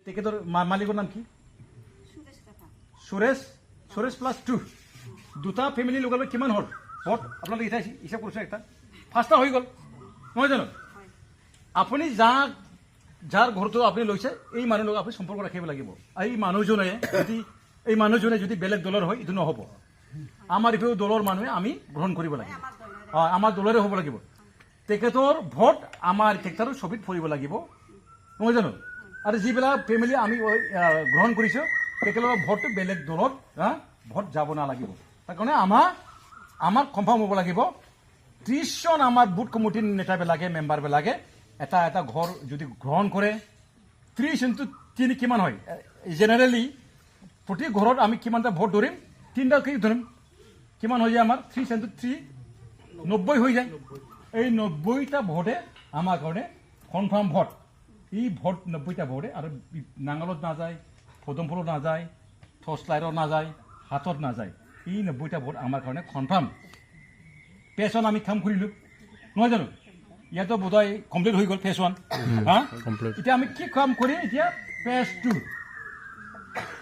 তেখেতৰ মালিকৰ নাম কি? সুৰেশ। সুৰেশ প্লাছ 2 দুটা ফেমিলি লগালে কিমান হ'ল ভোট আপোনালোকে এতিয়া হিচাপ কৰিছে? একটা ফাৰ্ষ্টা হৈ গ'ল নহয় জানো? আপুনি যাৰ ঘৰটো আপুনি লৈছে এই মানুহৰ লগত আপুনি সম্পৰ্ক ৰাখিব লাগিব। এই মানুহজনে যদি বেলেগ দলৰ হয় এইটো নহ'ব। আমাৰ এইটো দলৰ মানুহে আমি গ্ৰহণ কৰিব লাগিব। আমাৰ দলৰে হ'ব লাগিব। তেখেতৰ ভোট আমাৰ তেখেতৰ ছবিত পৰিব লাগিব নহয় জানো? আৰু যিবিলাক ফেমিলি আমি গ্ৰহণ কৰিছোঁ তেখেতৰ ভোটটো বেলেগ দলত ভোট যাব নালাগিব। তাৰ কাৰণে আমাৰ কনফাৰ্ম হ'ব লাগিব 30জন আমাৰ বুথ কমিটিৰ নেতাবিলাকে মেম্বাৰবিলাকে এটা ঘৰ যদি গ্ৰহণ কৰে 30 into 3 কিমান হয়? জেনেৰেলি প্ৰতি ঘৰত আমি কিমানটা ভোট ধৰিম? 3টা কি ধৰিম? কিমান হৈ যায় আমাৰ? 3 into 3 90 হৈ যায়। এই 90টা ভোটে আমাৰ কাৰণে কনফাৰ্ম ভোট। এই ভোট 90টা ভোটে আৰু নাঙলত নাযায়, পদমফুলত নাযায়, টৰ্চ লাইটত নাযায়, হাতত নাযায়। এই 90টা ভোট আমাৰ কাৰণে কনফাৰ্ম। ফেজ 1 আমি কাম কৰিলোঁ নহয় জানো? ইয়াতো বোধহয় কমপ্লিট হৈ গ'ল ফেজ 1। এতিয়া আমি কি কাম কৰিম? এতিয়া ফেজ 2।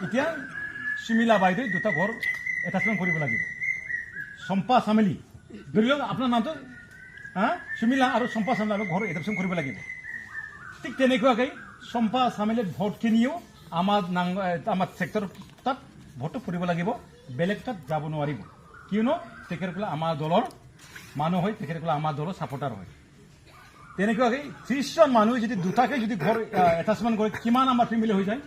এতিয়া সুমিলা বাইদেউ দুটা ঘৰ এটাচমেণ্ট কৰিব লাগিব। চম্পা চামেলি ধৰি লওক আপোনাৰ নামটো সুমিলা আৰু চম্পা চামেলি ঘৰ এটাচমেণ্ট কৰিব লাগিব। ঠিক তেনেকুৱাকৈ চম্পা চামেলিৰ ভোটখিনিও আমাৰ ছেক্টৰ তাত ভোটটো পৰিব লাগিব। বেলেগ তাত যাব নোৱাৰিব। কিয়নো তেখেতসকলে আমাৰ দলৰ মানুহ হয়, তেখেতসকলে আমাৰ দলৰ ছাপৰ্টাৰ হয়। তেনেকুৱাকৈ 30জন মানুহে যদি দুটাকৈ যদি ঘৰ এটাচমেণ্ট কৰে কিমান আমাৰ ফেমিলি হৈ যায়?